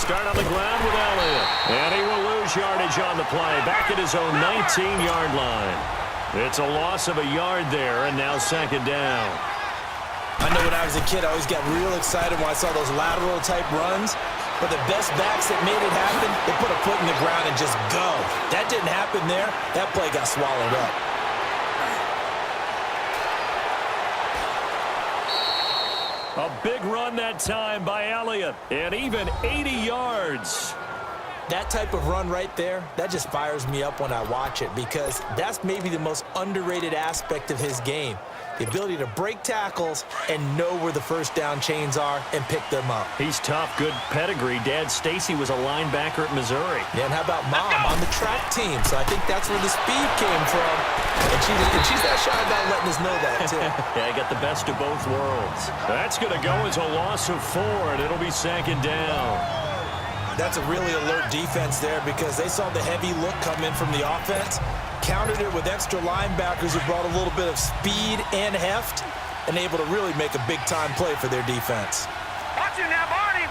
start on the ground with Elliott. And he will lose yardage on the play. Back at his own 19-yard line. It's a loss of a yard there, and now second down. I know when I was a kid, I always got real excited when I saw those lateral-type runs. But the best backs that made it happen, they put a foot in the ground and just go. That didn't happen there. That play got swallowed up. A big run that time by Elliott, and even 80 yards. That type of run right there, that just fires me up when I watch it because that's maybe the most underrated aspect of his game. The ability to break tackles and know where the first down chains are and pick them up. He's tough, good pedigree. Dad Stacy was a linebacker at Missouri. Yeah, and how about Mom on the track team? So I think that's where the speed came from. And she's not shy about letting us know that, too. Yeah, I got the best of both worlds. That's going to go as a loss of 4, and it'll be second down. That's a really alert defense there because they saw the heavy look come in from the offense, countered it with extra linebackers who brought a little bit of speed and heft, and able to really make a big-time play for their defense. Watch it now, Barney!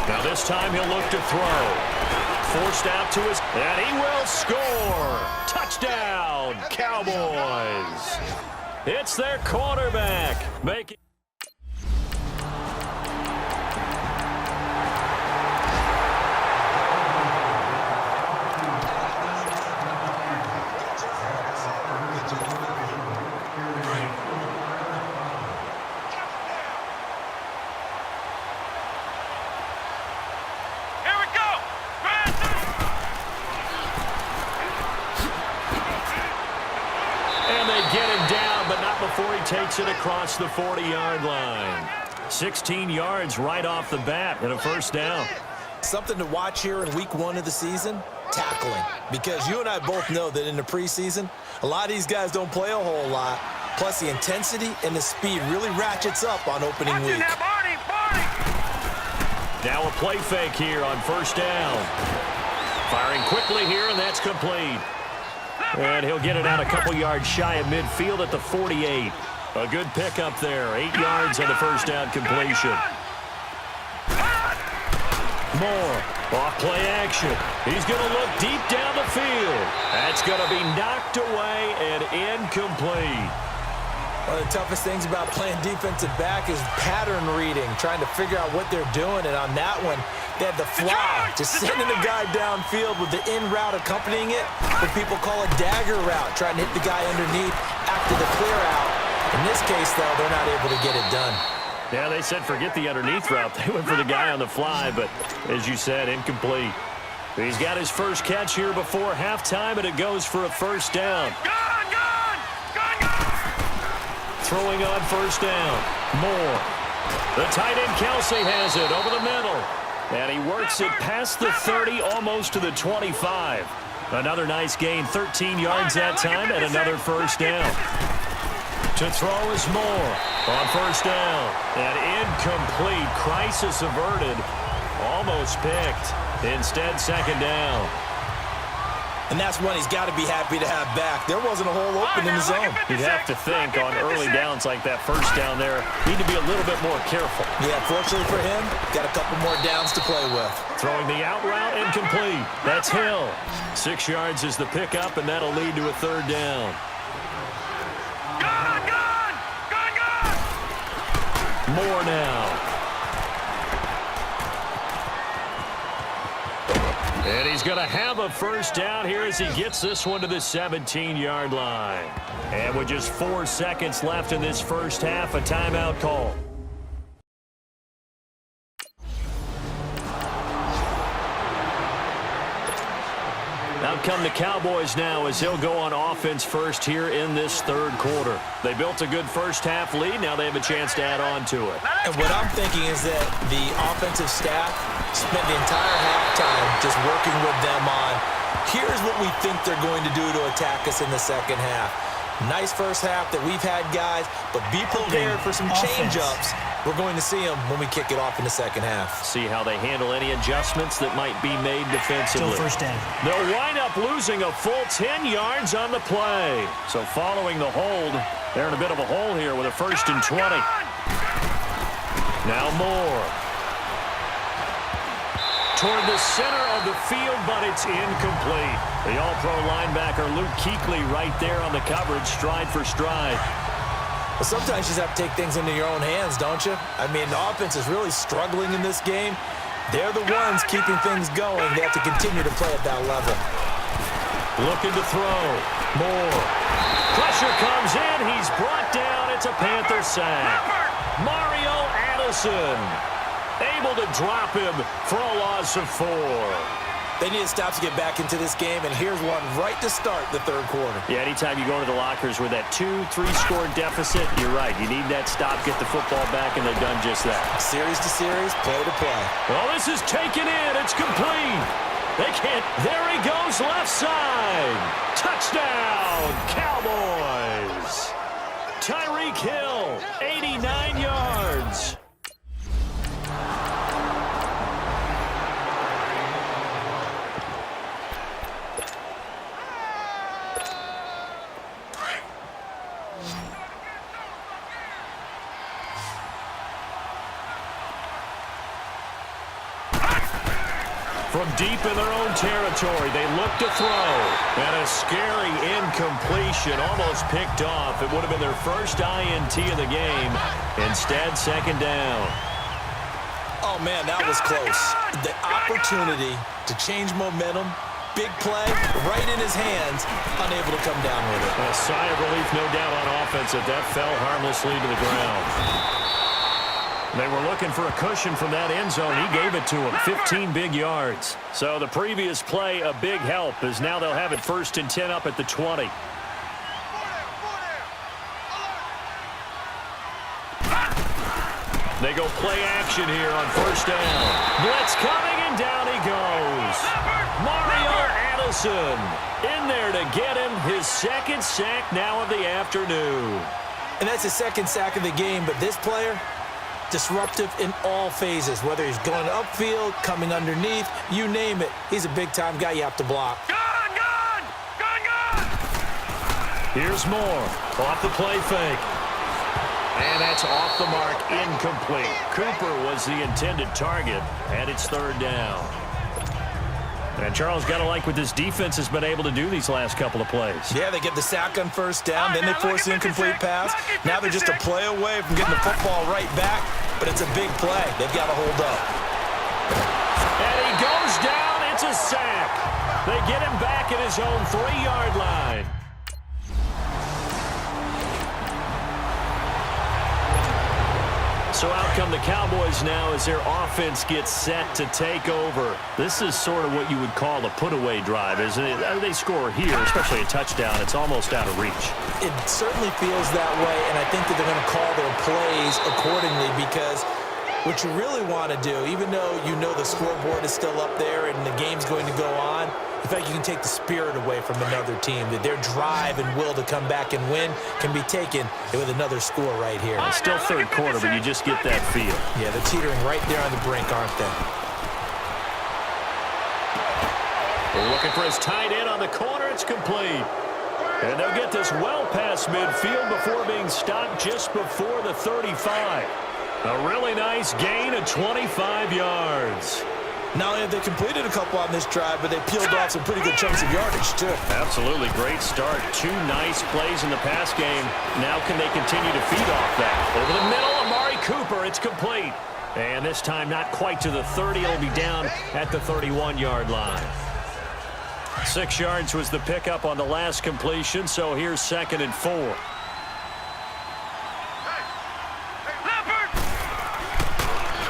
Now this time he'll look to throw. Forced out to his, and he will score! Touchdown, Cowboys! It's their quarterback making. Before he takes it across the 40-yard line. 16 yards right off the bat and a first down. Something to watch here in week 1 of the season, tackling. Because you and I both know that in the preseason, a lot of these guys don't play a whole lot. Plus the intensity and the speed really ratchets up on opening week. Now a play fake here on first down. Firing quickly here, and that's complete. And he'll get it out a couple yards shy of midfield at the 48. A good pickup there. 8 yards on the first down completion. Moore, off play action. He's going to look deep down the field. That's going to be knocked away and incomplete. One of the toughest things about playing defensive back is pattern reading, trying to figure out what they're doing. And on that one, they had the fly, just sending the guy downfield with the in route accompanying it, what people call a dagger route, trying to hit the guy underneath after the clear out. In this case, though, they're not able to get it done. Yeah, they said forget the underneath route. They went for the guy on the fly, but as you said, incomplete. He's got his first catch here before halftime, and it goes for a first down. Throwing on first down. Moore. The tight end Kelsey has it over the middle. And he works it past the 30, almost to the 25. Another nice gain, 13 yards that time, and another first down. To throw is Moore on first down. And incomplete. Crisis averted. Almost picked. Instead, second down. And that's one he's got to be happy to have back. There wasn't a hole open in the zone. You'd have to think on early downs like that first down there, need to be a little bit more careful. Yeah, fortunately for him, got a couple more downs to play with. Throwing the out route incomplete. That's Hill. 6 yards is the pickup, and that'll lead to a third down. Gone! More now. And he's going to have a first down here as he gets this one to the 17-yard line. And with just 4 seconds left in this first half, a timeout call. Out come the Cowboys now as he'll go on offense first here in this third quarter. They built a good first half lead. Now they have a chance to add on to it. And what I'm thinking is that the offensive staff spent the entire halftime just working with them on, here's what we think they're going to do to attack us in the second half. Nice first half that we've had, guys, but be prepared for some change-ups. We're going to see them when we kick it off in the second half. See how they handle any adjustments that might be made defensively. Still first down. They'll wind up losing a full 10 yards on the play. So following the hold, they're in a bit of a hole here with a 1st and 20. Now Moore. toward the center of the field, but it's incomplete. The all-pro linebacker Luke Kuechly right there on the coverage, stride for stride. Well, sometimes you just have to take things into your own hands, don't you? I mean, the offense is really struggling in this game. They're the ones keeping things going. They have to continue to play at that level. Looking to throw. Moore. Pressure comes in. He's brought down. It's a Panther sack. Mario Addison able to drop him for a loss of 4. They need to stop to get back into this game, and here's one right to start the third quarter. Yeah, anytime you go into the lockers with that 2-3 score deficit, you're right. You need that stop, get the football back, and they've done just that. Series to series, play to play. Well, this is taken in. It's complete. They can't. There he goes, left side. Touchdown, Cowboys. Tyreek Hill, 89 yards. From deep in their own territory, they look to throw. And a scary incompletion, almost picked off. It would have been their first INT of the game. Instead, second down. Oh, man, that was close. The opportunity to change momentum, big play, right in his hands, unable to come down with it. A sigh of relief, no doubt, on offense that fell harmlessly to the ground. They were looking for a cushion from that end zone. He gave it to him, 15 big yards. So the previous play, a big help, as now they'll have it 1st and 10 up at the 20. They go play action here on 1st down. Blitz coming, and down he goes. Mario Addison in there to get him his 2nd sack now of the afternoon. And that's his 2nd sack of the game, but this player, disruptive in all phases, whether he's going upfield, coming underneath, you name it. He's a big-time guy you have to block. Gone! Here's Moore, off the play fake. And that's off the mark, incomplete. Cooper was the intended target, and it's 3rd down. And Charles, got to like what this defense has been able to do these last couple of plays. Yeah, they get the sack on 1st down, then they force the incomplete pass. Now they're just a play away from getting the football right back, but it's a big play. They've got to hold up. And he goes down. It's a sack. They get him back at his own 3-yard line. So out come the Cowboys now as their offense gets set to take over. This is sort of what you would call a put-away drive, isn't it? They score here, especially a touchdown. It's almost out of reach. It certainly feels that way, and I think that they're going to call their plays accordingly, because what you really want to do, even though you know the scoreboard is still up there and the game's going to go on, in fact, you can take the spirit away from another team, that their drive and will to come back and win can be taken with another score right here. It's still 3rd quarter, but you just get that feel. Yeah, they're teetering right there on the brink, aren't they? They're looking for his tight end on the corner. It's complete. And they'll get this well past midfield before being stopped just before the 35. A really nice gain of 25 yards. Not only have they completed a couple on this drive, but they peeled off some pretty good chunks of yardage, too. Absolutely. Great start. 2 nice plays in the pass game. Now can they continue to feed off that? Over the middle, Amari Cooper. It's complete. And this time not quite to the 30. It'll be down at the 31-yard line. 6 yards was the pickup on the last completion, so here's 2nd and 4.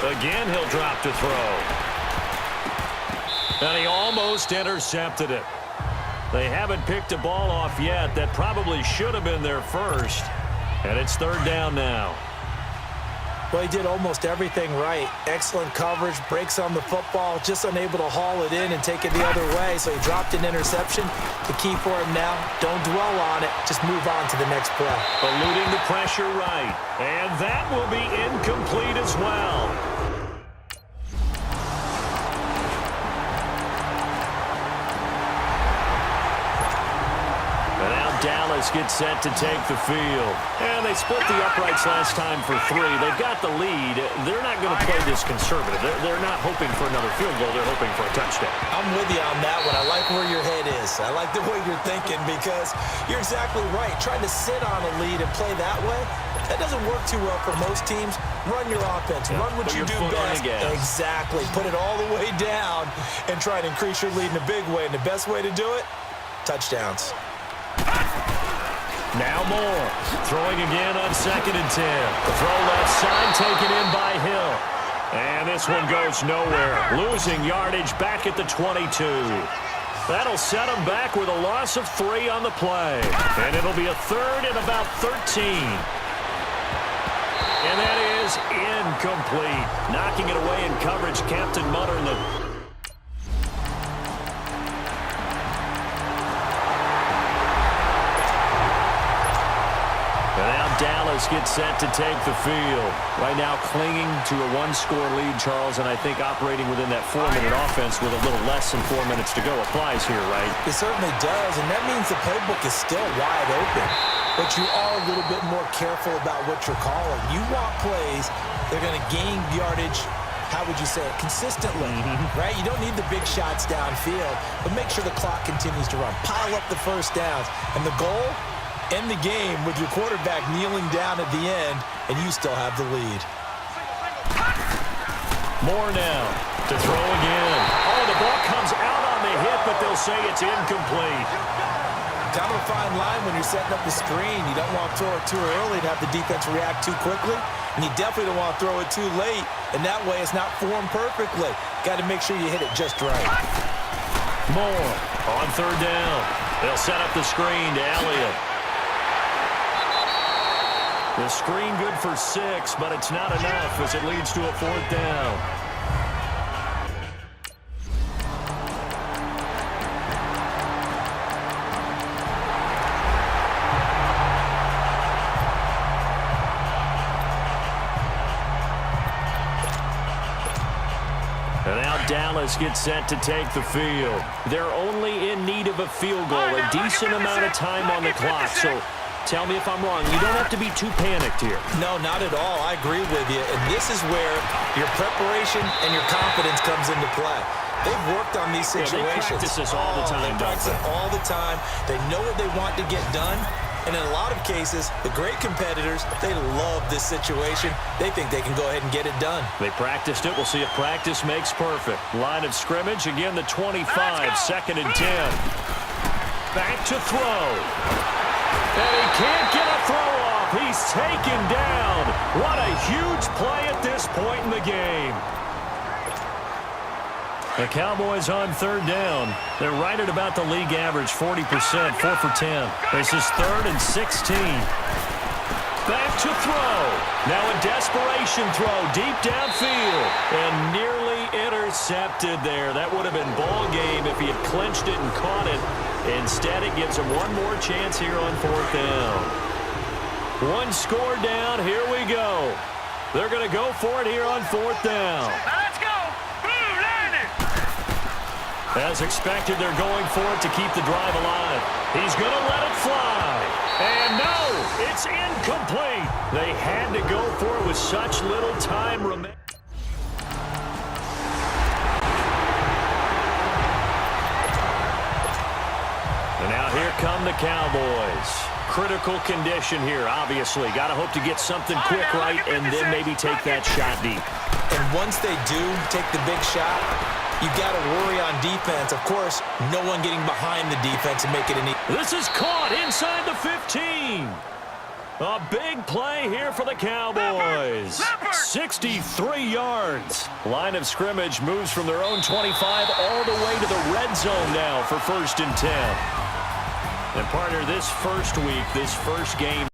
Again, he'll drop to throw. And he almost intercepted it. They haven't picked a ball off yet. That probably should have been their first. And it's 3rd down now. Well, he did almost everything right. Excellent coverage, breaks on the football, just unable to haul it in and take it the other way. So he dropped an interception. The key for him now, don't dwell on it. Just move on to the next play. Eluding the pressure right. And that will be incomplete as well. Dallas gets set to take the field. And they split the uprights last time for 3. They've got the lead. They're not going to play this conservative. They're not hoping for another field goal. They're hoping for a touchdown. I'm with you on that one. I like where your head is. I like the way you're thinking because you're exactly right. Trying to sit on a lead and play that way, that doesn't work too well for most teams. Run your offense. Run what you do best. Exactly. Put it all the way down and try to increase your lead in a big way. And the best way to do it, touchdowns. Now Moore. Throwing again on 2nd and 10. The throw left side taken in by Hill. And this one goes nowhere. Losing yardage back at the 22. That'll set them back with a loss of 3 on the play. And it'll be a 3rd and about 13. And that is incomplete. Knocking it away in coverage, Captain Mutter. And now Dallas gets set to take the field. Right now clinging to a 1-score lead, Charles, and I think operating within that 4-minute offense with a little less than 4 minutes to go applies here, right? It certainly does, and that means the playbook is still wide open. But you are a little bit more careful about what you're calling. You want plays, they're going to gain yardage, how would you say it, consistently, right? You don't need the big shots downfield, but make sure the clock continues to run. Pile up the first downs. And the goal, end the game with your quarterback kneeling down at the end, and you still have the lead. Moore now to throw again. Oh, the ball comes out on the hit, but they'll say it's incomplete. Kind of a fine line when you're setting up the screen. You don't want to throw it too early and have the defense react too quickly. And you definitely don't want to throw it too late. And that way it's not formed perfectly. Got to make sure you hit it just right. Moore on 3rd down. They'll set up the screen to Elliott. The screen good for 6, but it's not enough as it leads to a 4th down. And now Dallas gets set to take the field. They're only in need of a field goal, a decent amount of time on the clock. So tell me if I'm wrong. You don't have to be too panicked here. No, not at all. I agree with you. And this is where your preparation and your confidence comes into play. They've worked on these situations. They practice this all the time. They practice it all the time. They know what they want to get done. And in a lot of cases, the great competitors, they love this situation. They think they can go ahead and get it done. They practiced it. We'll see if practice makes perfect. Line of scrimmage, again the 25, 2nd and 10. Back to throw. And he can't get a throw off. He's taken down. What a huge play at this point in the game. The Cowboys on 3rd down. They're right at about the league average, 40%, 4 for 10. This is 3rd and 16. Back to throw. Now a desperation throw deep downfield. And nearly intercepted there. That would have been ball game if he had clinched it and caught it. Instead, it gives him one more chance here on 4th down. 1 score down. Here we go. They're going to go for it here on 4th down. Let's go. As expected, they're going for it to keep the drive alive. He's going to let it fly. And no, it's incomplete. They had to go for it with such little time remaining. And now here come the Cowboys. Critical condition here, obviously. Got to hope to get something quick right and then maybe take that shot deep. And once they do take the big shot, you got to worry on defense. Of course, no one getting behind the defense and make it an easy. This is caught inside the 15. A big play here for the Cowboys. 63 yards. Line of scrimmage moves from their own 25 all the way to the red zone now for 1st and 10. And partner, this first week, this first game.